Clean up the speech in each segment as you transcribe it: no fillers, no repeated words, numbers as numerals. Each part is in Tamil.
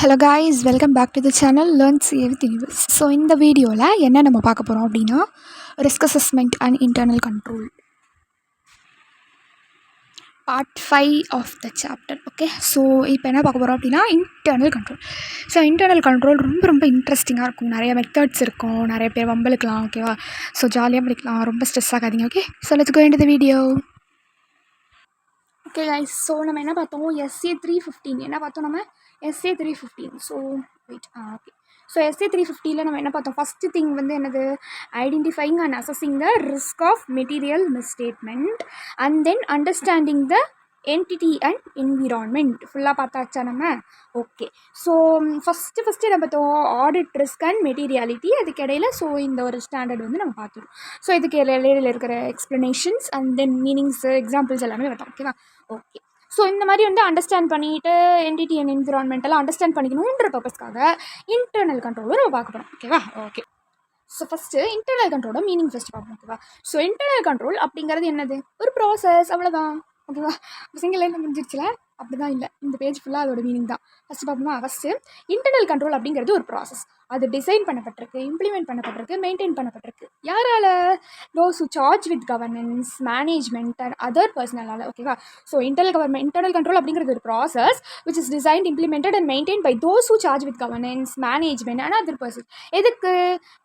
Hello guys, welcome back to the channel learn CA with Universe. So இந்த வீடியோவில் என்ன நம்ம பார்க்க போகிறோம் அப்படின்னா risk assessment and internal control part 5 of the chapter. Okay, so இப்போ என்ன பார்க்க போகிறோம் அப்படின்னா internal control. So internal control ரொம்ப ரொம்ப இன்ட்ரெஸ்டிங்காக இருக்கும். நிறைய மெத்தட்ஸ் இருக்கும், நிறைய பேர் வம்பளுக்கலாம். ஓகேவா? ஸோ ஜாலியாக படிக்கலாம், ரொம்ப ஸ்ட்ரெஸ் ஆகாதீங்க. Okay, so let's go into the video. Okay guys, so நம்ம என்ன பார்த்தோம்? SA 315 என்ன பார்த்தோம்? நம்ம SA 315. So wait, okay. So SA 350 நம்ம என்ன பார்த்தோம்? ஃபஸ்ட்டு திங் வந்து என்னது? Identifying and assessing the risk of material misstatement and then understanding the entity and environment. ஃபுல்லாக பார்த்தாச்சா நம்ம? ஓகே, ஸோ ஃபஸ்ட்டு நம்ம பார்த்தோம் ஆடிட், ரிஸ்க் அண்ட் மெட்டீரியாலிட்டி. அதுக்கு இடையில ஸோ இந்த ஒரு ஸ்டாண்டர்ட் வந்து நம்ம பார்த்துருவோம். ஸோ இதுக்கு இடையில இருக்கிற explanations and then meanings, examples எல்லாமே பார்த்தோம். ஓகேவா? ஓகே, ஸோ இந்த மாதிரி வந்து அண்டர்ஸ்டாண்ட் பண்ணிவிட்டு என்டிட்டி அண்ட் என்விரான்மெண்டெல்லாம் அண்டர்ஸ்டாண்ட் பண்ணிக்கணுன்ற பர்பஸ்க்காக இன்டர்னல் கண்ட்ரோலும் நம்ம பார்க்க போகிறோம். ஓகேவா? ஓகே, ஸோ ஃபஸ்ட்டு இன்டர்னல் கண்ட்ரோலோட மீனிங் ஃபஸ்ட்டு பார்ப்போம். ஓகேவா? ஸோ இன்டர்னல் கண்ட்ரோல் அப்படிங்கிறது என்னது? ஒரு ப்ராசஸ், அவ்வளோதான். ஓகேவா? சிங்கிள் லைனில் முடிஞ்சிருச்சுல? அப்படி தான் இல்லை, இந்த பேஜ் ஃபுல்லாக அதோட மீனிங் தான். ஃபஸ்ட்டு பார்ப்போமா? ஃபஸ்ட்டு இன்டர்னல் கண்ட்ரோல் அப்படிங்கிறது ஒரு ப்ராசஸ். அது டிசைன் பண்ணப்பட்டிருக்கு, இம்ப்ளிமெண்ட் பண்ணப்பட்டிருக்கு, மெயின்டைன் பண்ணப்பட்டிருக்கு. யாரால்? Those who charge with governance, management and other பர்சனலால். ஓகேவா? ஸோ இன்டர்னல் கண்ட்ரோல் அப்படிங்கிறது ஒரு process which is designed, implemented and maintained by those who charge with governance, management and other persons. எதுக்கு?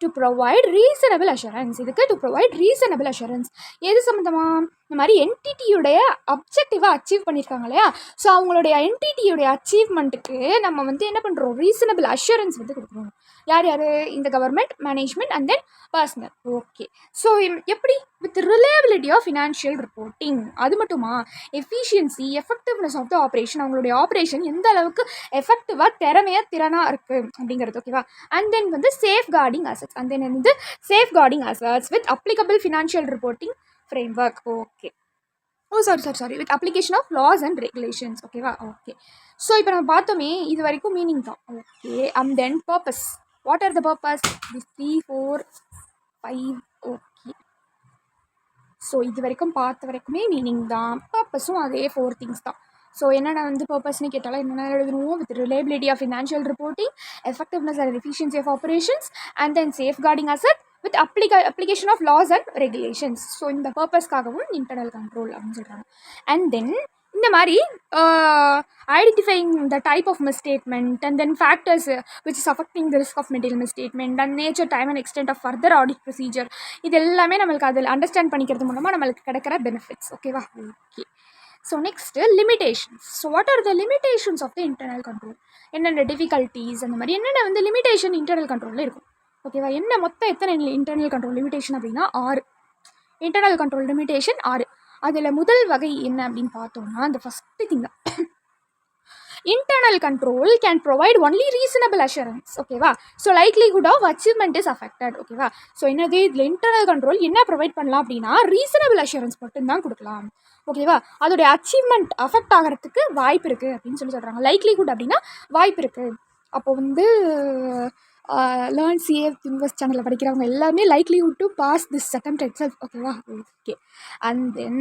To provide reasonable assurance. இதுக்கு டு ப்ரொவைட் ரீசனபிள் அஷூரன்ஸ். எது சம்மந்தமாக? இந்த மாதிரி என்டிட்டியுடைய அப்ஜெக்டிவாக அச்சீவ் பண்ணியிருக்காங்க இல்லையா? ஸோ அவங்களுடைய என்டிட்டியுடைய அச்சீவ்மெண்ட்டுக்கு நம்ம வந்து என்ன பண்ணுறோம்? ரீசனபிள் அஷூரன்ஸ் வந்து கொடுக்குறோம். யார் யார்? இந்த government, management and then personnel. Okay, so எப்படி? With reliability of financial reporting. அது மட்டுமா? Efficiency, effectiveness of the operation. அவங்களுடைய ஆப்ரேஷன் எந்த அளவுக்கு எஃபெக்டிவாக, திறனாக இருக்குது அப்படிங்கிறது. ஓகேவா? அண்ட் தென் வந்து safeguarding assets. And then வந்து safeguarding assets with applicable financial reporting framework. Okay, sorry with application of laws and regulations. ஓகேவா? ஓகே, ஸோ இப்போ நம்ம பார்த்தோமே, இது வரைக்கும் மீனிங் தான். Okay, and then purpose. What are the purpose? This 3, 4, 5. Okay, so இது வரைக்கும் பார்த்த வரைக்குமே மீனிங் தான். பர்பஸும் அதே 4 திங்ஸ் தான். ஸோ என்னென்ன வந்து பர்பஸ்ன்னு கேட்டாலும் என்னென்ன எழுதணும்? With reliability of financial reporting, effectiveness and efficiency of operations and then safeguarding asset with application of laws and regulations. So இந்த பர்பஸ்க்காகவும் இன்டர்னல் கண்ட்ரோல் அப்படின்னு சொல்கிறாங்க. அண்ட் தென் இந்த மாதிரி identifying the type of misstatement and then factors which is affecting the risk of material misstatement and nature, time and extent of further audit procedure. இது எல்லாமே நம்மளுக்கு அதில் அண்டர்ஸ்டாண்ட் பண்ணிக்கிறது மூலமாக நம்மளுக்கு கிடைக்கிற பெனிஃபிட்ஸ். ஓகேவா? Okay, so next limitations. So what are the limitations of the internal control? என்னென்ன டிஃபிகல்ட்டிஸ், அந்த மாதிரி என்னென்ன வந்து லிமிடேஷன் இன்டர்னல் கண்ட்ரோலில் இருக்கும். ஓகேவா? என்ன மொத்தம் எத்தனை இன்டர்னல் கண்ட்ரோல் லிமிடேஷன் அப்படின்னா 6 இன்டர்னல் கண்ட்ரோல் லிமிடேஷன். 6. அதில் முதல் வகை என்ன அப்படின்னு பார்த்தோம்னா, அந்த ஃபஸ்ட்டு திங் தான். Internal control can provide only reasonable assurance. ஓகேவா? So likelihood of achievement is affected. ஓகேவா? ஸோ என்னது? இதில் இன்டர்னல் கண்ட்ரோல் என்ன ப்ரொவைட் பண்ணலாம் அப்படின்னா ரீசனபிள் அஷூரன்ஸ் மட்டும்தான் கொடுக்கலாம். ஓகேவா? அதோடைய அச்சீவ்மெண்ட் அஃபெக்ட் ஆகிறதுக்கு வாய்ப்பு இருக்குது அப்படின்னு சொல்கிறாங்க. லைக்லிஹுட் அப்படின்னா வாய்ப்பு இருக்குது. அப்போ வந்து லேர்ன் CA with Universe சேனலில் படிக்கிறவங்க எல்லாமே likelihood to pass this attempt itself. ஓகேவா? Okay, and then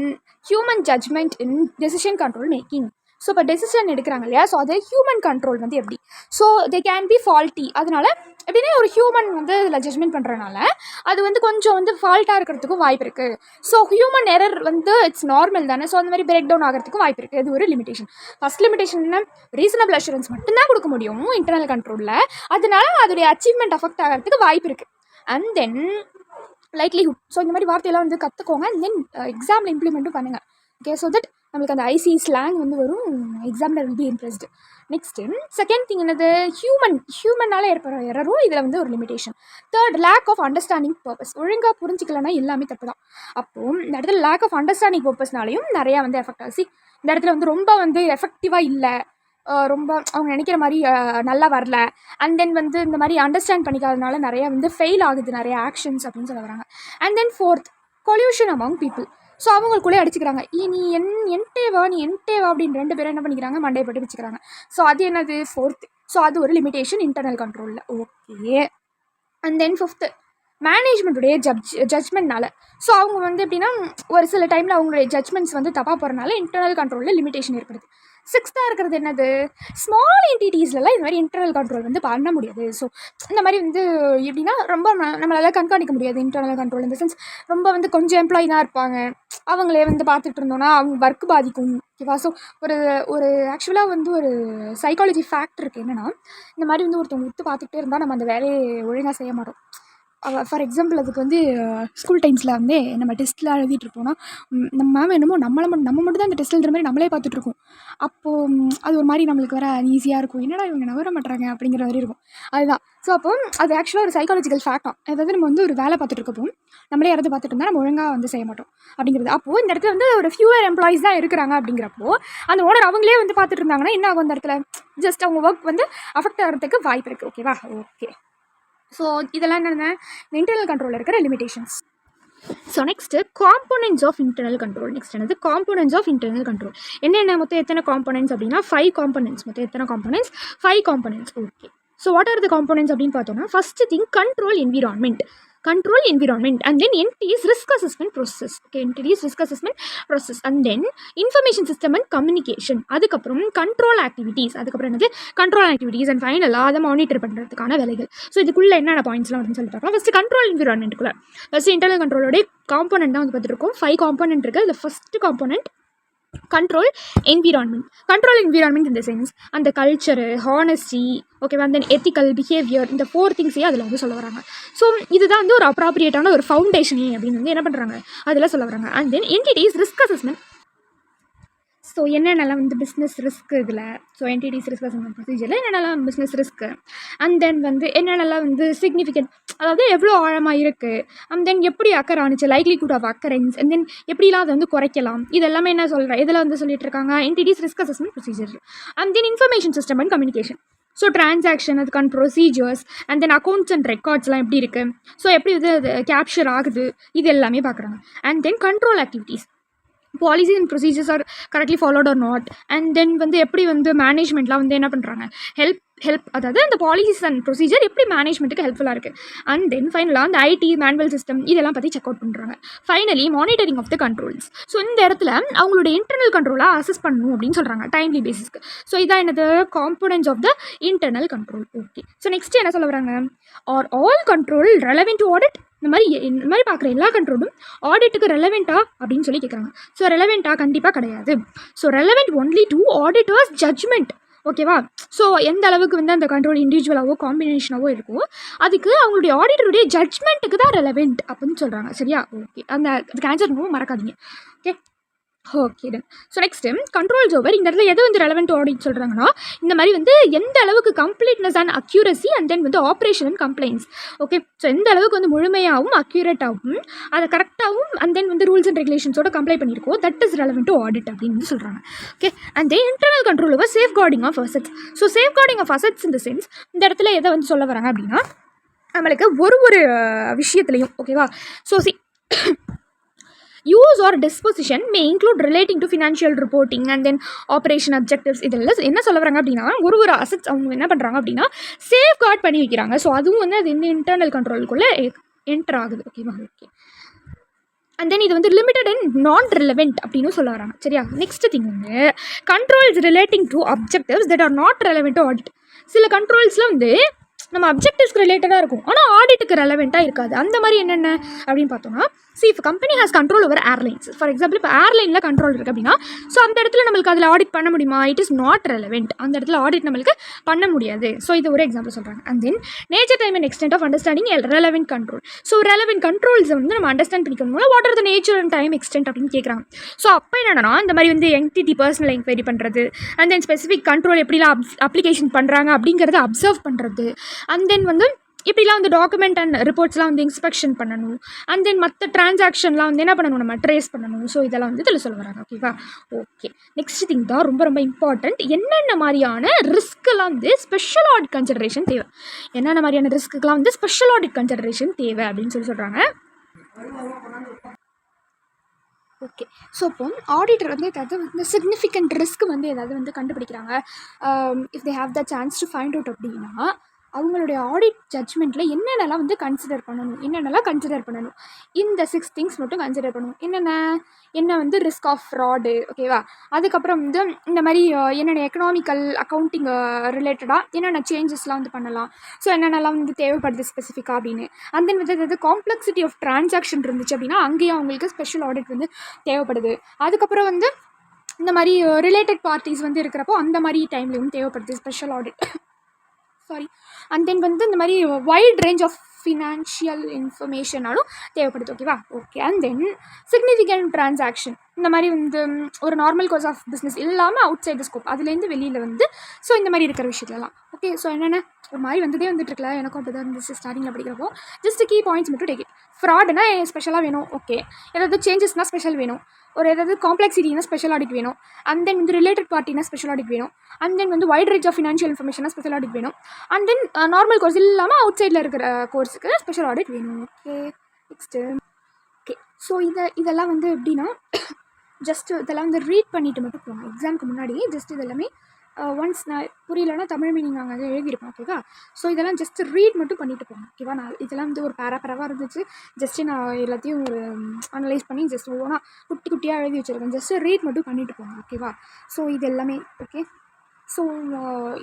human judgment in decision control making. So இப்போ டெசிஷன் எடுக்கிறாங்க இல்லையா? ஸோ அது ஹியூமன் கண்ட்ரோல் வந்து எப்படி? So they can be faulty. அதனால எப்படின்னா ஒரு ஹியூமன் வந்து இதில் ஜட்ஜ்மெண்ட் பண்ணுறதுனால அது வந்து கொஞ்சம் வந்து ஃபால்ட்டாக இருக்கிறதுக்கும் வாய்ப்பு இருக்குது. ஸோ ஹியூமன் எரர் வந்து இட்ஸ் நார்மல் தானே. ஸோ அந்த மாதிரி பிரேக் டவுன் ஆகிறதுக்கும் வாய்ப்பு இருக்குது. இது ஒரு லிமிடேஷன். ஃபஸ்ட் லிமிடேஷன் என்ன? ரீசனபிள் அஷூரன்ஸ் மட்டும்தான் கொடுக்க முடியும் இன்டர்னல் கண்ட்ரோலில். அதனால அதோடைய அச்சீவ்மெண்ட் அஃபெக்ட் ஆகிறதுக்கு வாய்ப்பு இருக்குது. And then likelihood. ஸோ இந்த மாதிரி வார்த்தையெல்லாம் வந்து கற்றுக்கோங்க. அண்ட் தென் எக்ஸாமில் இம்ப்ளிமெண்ட்டும் பண்ணுங்கள். ஓகே, ஸோ தட் நம்மளுக்கு அந்த ஐசி ஸ்லாங் வந்து வரும். எக்ஸாமில் will be impressed. Next second thing என்னது? ஹியூமனால் ஏற்படுற எரரும் இதில் வந்து ஒரு limitation. Third, lack of understanding purpose. ஒழுங்காக புரிஞ்சிக்கலன்னா எல்லாமே தப்பு தான். அப்போது இந்த இடத்துல லேக் ஆஃப் அண்டர்ஸ்டாண்டிங் பர்பஸ்னாலையும் நிறையா வந்து எஃபெக்ட் ஆகுது. இந்த இடத்துல வந்து ரொம்ப வந்து எஃபெக்டிவாக இல்லை, ரொம்ப அவங்க நினைக்கிற மாதிரி நல்லா வரல. அண்ட் தென் வந்து இந்த மாதிரி அண்டர்ஸ்டாண்ட் பண்ணிக்காதனால நிறையா வந்து ஃபெயில் ஆகுது நிறைய ஆக்ஷன்ஸ் அப்படின்னு சொல்ல வராங்க. And then fourth, coalition among people. So அவங்களுக்குள்ளே அடிச்சுக்கிறாங்க. நீ என்டேவா அப்படின்னு 2 பேரும் என்ன பண்ணிக்கிறாங்க? மண்டையை போட்டு வச்சுக்கிறாங்க. ஸோ அது என்னது? ஃபோர்த்து. ஸோ அது ஒரு லிமிடேஷன் இன்டர்னல் கண்ட்ரோலில். ஓகே, அண்ட் தென் ஃபிஃப்த்து, மேனேஜ்மெண்ட்டுடைய ஜட்ஜ்மெண்ட்னால. ஸோ அவங்க வந்து எப்படின்னா ஒரு சில டைமில் அவங்களுடைய ஜட்ஜ்மெண்ட்ஸ் வந்து தப்பாக போகிறனால இன்டர்னல் கண்ட்ரோலில் லிமிடேஷன் ஏற்படுது. சிக்ஸ்த்தாக இருக்கிறது என்னது, ஸ்மால் என்டிட்டிஸ்லாம் இது மாதிரி இன்டர்னல் கண்ட்ரோல் வந்து பண்ண முடியாது. ஸோ இந்த மாதிரி வந்து எப்படின்னா ரொம்ப நம்மளால் கண்காணிக்க முடியாது. இன்டர்னல் கண்ட்ரோல் இந்த சென்ஸ் ரொம்ப வந்து கொஞ்சம் எம்ப்ளாயி தான் இருப்பாங்க, அவங்களே வந்து பார்த்துட்டு இருந்தோன்னா அவங்க ஒர்க் பாதிக்கும். ஓகேவா? ஸோ ஒரு ஒரு ஆக்சுவலாக வந்து ஒரு சைக்காலஜி ஃபேக்ட் இருக்குது. என்னென்னா, இந்த மாதிரி வந்து ஒருத்தவங்க விட்டு பார்த்துக்கிட்டே இருந்தால் நம்ம அந்த வேலையை ஒழுங்காக செய்ய மாட்டோம். ஃபார் எக்ஸாம்பிள், அதுக்கு வந்து ஸ்கூல் டைம்ஸில் வந்து நம்ம டெஸ்ட்லாம் எழுதிட்டு இருப்போம்னா, நம்ம மேம் என்னமோ நம்ம மட்டும் தான் அந்த டெஸ்ட் எழுதுற மாதிரி நம்மளே பார்த்துட்ருக்கோம். அப்போது அது ஒரு மாதிரி நம்மளுக்கு வர ஈஸியாக இருக்கும். என்னடா இவங்க நகர மாட்டுறாங்க அப்படிங்கிற மாதிரி இருக்கும். அதுதான். ஸோ அப்போ அது ஆக்சுவலாக ஒரு சைக்காலஜிக்கல் ஃபேக்டாக, அதாவது நம்ம வந்து ஒரு வேலை பார்த்துட்டு இருக்கப்போ நம்மளே யாராவது பார்த்துட்டு இருந்தால் நம்ம ஒழுங்காக வந்து செய்ய மாட்டோம் அப்படிங்கிறது. அப்போது இந்த இடத்துல வந்து ஒரு ஃபியூவர் எம்ப்ளாயிஸ் தான் இருக்கிறாங்க அப்படிங்கிறப்போ அந்த ஓனர் அவங்களே வந்து பார்த்துட்டு இருந்தாங்கன்னா என்ன ஆகும், அந்த இடத்துல ஜஸ்ட் அவங்க ஒர்க் வந்து அஃபெக்ட் ஆகிறதுக்கு வாய்ப்பு இருக்குது. ஓகேவா? ஓகே. ஸோ இதெல்லாம் என்னென்ன, இன்டர்னல் கண்ட்ரோலில் இருக்கிற limitations. So next components of internal control. Next என்னது, காம்போனன்ட்ஸ் ஆஃப் இன்டர்னல் கண்ட்ரோல். என்னென்ன மொத்தம் எத்தனை காம்போனன்ட்ஸ் அப்படின்னா 5 காம்போனன்ட்ஸ். மொத்தம் எத்தனை components, 5 components. Okay. So what are the components அப்படின்னு பார்த்தோம்னா, first thing control environment. control environment, and then entities risk assessment process. Okay, entities risk assessment process, and then information system and communication. அதுக்கப்புறம் control activities, அதுக்கப்புறம் என்னது control activities, and ஃபைனலாக அதை மானிட்டர் பண்ணுறதுக்கான வேலைகள். ஸோ இதுக்குள்ளே என்னென்ன பாயிண்ட்ஸ்லாம் வந்து சொல்லி பார்க்கலாம். ஃபஸ்ட்டு கண்ட்ரோல் என்விரான்மெண்ட்டுக்குள்ளே ஃபஸ்ட்டு இன்டர்னல் கண்ட்ரோலோடைய காம்போனன்ட் தான் வந்து பார்த்துருக்கோம். 5 காம்போனன்ட் இருக்குது. அதில் first component control environment. Control environment in the sense and the culture, honesty, okay, and then ethical behavior, இந்த 4 திங்ஸையும் அதில் வந்து சொல்ல வராங்க. ஸோ இதுதான் வந்து ஒரு அப்ராப்ரியேட்டான ஒரு ஃபவுண்டேஷனே அப்படின்னு வந்து என்ன பண்ணுறாங்க, அதில் சொல்ல வராங்க. And then entities risk assessment. So என்னென்னலாம் வந்து பிஸ்னஸ் ரிஸ்க் இதில், ஸோ என்டிட்டிஸ் ரிஸ்க் அசஸ்மெண்ட் ப்ரொசீஜரில் என்னென்னலாம் பிஸ்னஸ் ரிஸ்க்கு, அண்ட் தென் வந்து என்னென்னலாம் வந்து சிக்னிஃபிகண்ட், அதாவது எவ்வளோ ஆழமாக இருக்குது, அண்ட் தென் எப்படி அக்கர் ஆனிச்சு, likelihood of occurrence, and then எப்படிலாம் அதை வந்து குறைக்கலாம், இது எல்லாமே என்ன சொல்கிறேன், இதில் வந்து சொல்லிட்டு இருக்காங்க entity's risk assessment procedure. And then information system and communication. So transaction, அதுக்கான procedures, and then accounts and ரெக்கார்ட்ஸ்லாம் எப்படி இருக்குது, ஸோ எப்படி இது கேப்சர் ஆகுது, இது எல்லாமே பார்க்குறாங்க. And then control activities, policies and procedures are correctly followed or not, and then வந்து எப்படி வந்து மேனேஜ்மெண்ட்லாம் வந்து என்ன பண்ணுறாங்க, ஹெல்ப் அதாவது அந்த பாலிசிஸ் அண்ட் ப்ரொசீஜர் எப்படி மேனேஜ்மெண்ட்டுக்கு ஹெல்ப்ஃபுல்லாக இருக்குது. அண்ட் தென் ஃபைனலாக அந்த ஐடி மேனுவல் சிஸ்டம் இதெல்லாம் பற்றி செக் அவுட் பண்ணுறாங்க. Finally monitoring of the controls. So இந்த இடத்துல அவங்களோட இன்டர்னல் கண்ட்ரோலாக அசஸ் பண்ணணும் அப்படின்னு சொல்கிறாங்க டைம்லி பேசிஸ்க்கு. ஸோ இதான் என்னது, components of the internal control. Okay. So next என்ன சொல்ல வராங்க, are all control relevant to audit. இந்த மாதிரி பார்க்குற எல்லா கண்ட்ரோலும் ஆடிட்டுக்கு ரெலவெண்ட்டா அப்படின்னு சொல்லி கேட்குறாங்க. ஸோ ரெலவெண்ட்டா கண்டிப்பாக கிடையாது. So relevant only to auditors judgment. ஓகேவா? ஸோ எந்த அளவுக்கு வந்து அந்த கண்ட்ரோல் இண்டிவிஜுவலாகவோ காம்பினேஷனாகவோ இருக்கோ அதுக்கு அவங்களுடைய ஆடிட்டருடைய ஜட்ஜ்மெண்ட்டுக்கு தான் ரெலவெண்ட் அப்படின்னு சொல்கிறாங்க. சரியா? ஓகே. அதுக்கு ஆன்சர் ரொம்ப மறக்காதீங்க. Okay. Okay done. So next controls over. இந்த இடத்துல எது வந்து ரெலவெண்ட் ஆடிட் சொல்கிறாங்கன்னா, இந்த மாதிரி வந்து எந்த அளவுக்கு completeness and accuracy, and then வந்து operation and complaints. Okay. So எந்த அளவுக்கு வந்து முழுமையாகவும் அக்யூரேட்டாகவும் அதை கரெக்டாகவும் அண்ட் தென் வந்து ரூல்ஸ் அண்ட் ரெகுலேஷன்ஸோட கம்ப்ளை பண்ணியிருக்கோம், that is relevant to audit அப்படின்னு வந்து சொல்கிறாங்க. Okay. And then internal control over safeguarding of assets. So safeguarding of assets இந்த சென்ஸ் இந்த இடத்துல எதை வந்து சொல்ல வராங்க அப்படின்னா, நம்மளுக்கு ஒரு விஷயத்துலையும் ஓகேவா. So use or disposition may include relating to financial reporting and then operation objectives. இதெல்லாம் என்ன சொல்ல வராங்க அப்படின்னா, ஒரு அசட்ஸ் அவங்க என்ன பண்ணுறாங்க அப்படின்னா சேஃப் கார்ட் பண்ணி வைக்கிறாங்க. ஸோ அதுவும் வந்து அது இந்த இன்டர்னல் கண்ட்ரோலுக்குள்ளே என்டர் ஆகுது. ஓகேவா? ஓகே. அண்ட் தென் இது வந்து லிமிட்டட் அண்ட் நான் ரிலவெண்ட் அப்படின்னு சொல்ல வராங்க. சரியா? நெக்ஸ்ட் திங் வந்து controls relating to objectives that are not relevant to audit. சில கண்ட்ரோல்ஸில் வந்து நம்ம அப்ஜெக்டிவ்ஸ்க்கு ரிலேட்டடாக இருக்கும், ஆனால் ஆடிட்டுக்கு ரெலவெண்ட்டாக இருக்காது. அந்த மாதிரி என்னென்ன அப்படின்னு பார்த்தோம்னா, if company has control over airlines, for example இப்போ ஏர்லைனில் கண்ட்ரோல் இருக்குது அப்படின்னா, ஸோ அந்த இடத்துல நம்மளுக்கு அதில் ஆடிட் பண்ண முடியுமா, இட் இஸ் நாட் ரெலவெண்ட். அந்த இடத்துல ஆடிட் நம்மளுக்கு பண்ண முடியாது. ஸோ இது ஒரு எக்ஸாம்பிள் சொல்கிறாங்க. And then nature time and extent of understanding relevant control. So relevant கண்ட்ரோல்ஸை வந்து நம்ம அண்டர்ஸ்டாண்ட் பண்ணிக்கணும். What are the nature and time extent அப்படின்னு கேட்குறாங்க. ஸோ அப்போ என்னன்னா இந்த மாதிரி வந்து என்டிட்டி பர்சனல் என்கொயரி பண்ணுறது, அண்ட் தென் ஸ்பெசிஃபிக் கண்ட்ரோல் எப்படிலாம் அப்ளிகேஷன் பண்ணுறாங்க அப்படிங்கிறத அப்சர்வ் பண்ணுறது, அண்ட் தென் வந்து இப்படிலாம் வந்து டாக்குமெண்ட் அண்ட் ரிப்போர்ட்ஸ்லாம் வந்து இன்ஸ்பெக்ஷன் பண்ணணும், அண்ட் தென் மற்ற ட்ரான்சாக்ஷன்லாம் வந்து என்ன பண்ணணும், நம்ம ட்ரேஸ் பண்ணணும். ஸோ இதெல்லாம் வந்து இதில் சொல்ல வராங்க. ஓகேவா? ஓகே. நெக்ஸ்ட் திங் தான் ரொம்ப இம்பார்ட்டண்ட். என்னென்ன மாதிரியான ரிஸ்க்கெல்லாம் வந்து ஸ்பெஷல் ஆடிட் கன்சிடரேஷன் தேவை, என்னென்ன மாதிரியான ரிஸ்க்குலாம் வந்து ஸ்பெஷல் ஆடிட் கன்சிடரேஷன் தேவை அப்படின்னு சொல்கிறாங்க. ஓகே. ஸோ இப்போ ஆடிட்டர் வந்து ஏதாவது வந்து சிக்னிஃபிகண்ட் ரிஸ்க் வந்து ஏதாவது வந்து கண்டுபிடிக்கிறாங்க, if they have the chance to find out அப்படின்னா அவங்களுடைய ஆடிட் ஜட்ஜ்மெண்ட்டில் என்னென்னலாம் வந்து கன்சிடர் பண்ணணும் இந்த 6 திங்ஸ் மட்டும் கன்சிடர் பண்ணணும். என்ன வந்து ரிஸ்க் ஆஃப் ஃப்ராடு, ஓகேவா? அதுக்கப்புறம் வந்து இந்த மாதிரி என்னென்ன எக்கனாமிக்கல் அக்கௌண்டிங் ரிலேட்டடாக என்னென்ன சேஞ்சஸ்லாம் வந்து பண்ணலாம், ஸோ என்னென்னலாம் வந்து தேவைப்படுது ஸ்பெசிஃபிக்காக அப்படின்னு. அண்ட் தென் வந்து அதாவது காம்ப்ளெக்சிட்டி ஆஃப் டிரான்சாக்ஷன் இருந்துச்சு அப்படின்னா அங்கேயும் அவங்களுக்கு ஸ்பெஷல் ஆடிட் வந்து தேவைப்படுது. அதுக்கப்புறம் வந்து இந்த மாதிரி ரிலேட்டட் பார்ட்டிஸ் வந்து இருக்கிறப்போ அந்த மாதிரி டைம்லேயும் தேவைப்படுது special audit. Sorry. And then வந்து இந்த மாதிரி வைட் ரேஞ்ச் ஆஃப் ஃபினான்ஷியல் இன்ஃபர்மேஷனாலும் தேவைப்படுது, ஓகேவா? Okay. And then significant transaction இந்த மாதிரி வந்து ஒரு நார்மல் கோர்ஸ் ஆஃப் பிஸ்னஸ் இல்லாமல் அவுட் சைட் த ஸ்கோப் அதுலேருந்து வெளியில் வந்து ஸோ இந்த மாதிரி இருக்கிற விஷயத்துலலாம் ஓகே. ஸோ என்னென்ன ஒரு மாதிரி வந்துட்டுருக்கல, எனக்கும் அப்படி தான் இருந்துச்சு ஸ்டார்டிங்கில் படிக்கிறப்போ. ஜஸ்ட் கீ பாயிண்ட்ஸ் மட்டும் டேக் இட். ஃப்ராடுனா ஸ்பெஷலாக வேணும், ஓகே. ஏதாவது சேஞ்சஸ்னால் ஸ்பெஷல் வேணும், ஒரு ஏதாவது காம்ப்ளெக்சிட்டினா ஸ்பெஷல் ஆடிட் வேணும். அண்ட் தென் வந்து ரிலேட்டட் பார்ட்டினா ஸ்பெஷல் ஆடிட் வேணும். அண்ட் தென் வந்து வைட் ரேஞ்ச் ஆஃப் ஃபினான்ஷியல் இன்ஃபர்மேஷனாக ஸ்பெஷல் ஆடிட் வேணும். அண்ட் தென் நார்மல் கோர்ஸ் இல்லாமல் அவுட் சைடில் இருக்கிற கோர்ஸுக்கு ஸ்பெஷல் ஆடிட் வேணும், ஓகே. Next okay. ஸோ இதெல்லாம் வந்து எப்படின்னா ஜஸ்ட்டு இதெல்லாம் வந்து ரீட் பண்ணிவிட்டு மட்டும் போங்க எக்ஸாமுக்கு முன்னாடி. ஜஸ்ட் இதெல்லாமே ஒன்ஸ் நான் புரியலன்னா தமிழ் மீனிங் நாங்கள் அதை எழுதியிருப்போம், ஓகேவா? ஸோ இதெல்லாம் ஜஸ்ட் ரீட் மட்டும் பண்ணிவிட்டு போங்க, ஓகேவா? நான் இதெல்லாம் வந்து ஒரு பேராக இருந்துச்சு. ஜஸ்ட்டு நான் எல்லாத்தையும் ஒரு அனலைஸ் பண்ணி ஜஸ்ட் ஒவ்வொன்றா குட்டியாக எழுதி வச்சுருக்கேன். ஜஸ்ட்டு ரீட் மட்டும் பண்ணிவிட்டு போங்க, ஓகேவா? ஸோ இது எல்லாமே ஓகே. ஸோ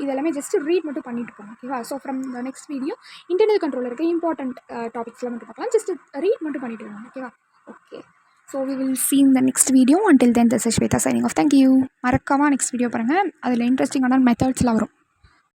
இதெல்லாமே ஜஸ்ட்டு ரீட் மட்டும் பண்ணிவிட்டு போங்க, ஓகேவா? So from the next video internal control இருக்க இம்பார்ட்டண்ட் டாபிக்ஸ்லாம் மட்டும் பார்க்கலாம். ஜஸ்ட் ரீட் மட்டும் பண்ணிவிட்டு போங்க, ஓகேவா? Okay. So we will see in the next video. Until then, this is Shweta signing off. Thank you. மறக்காமல் நெக்ஸ்ட் வீடியோ பாருங்கள், அதில் இன்ட்ரெஸ்டிங்கான மெத்தட்ஸ்லாம் வரும்.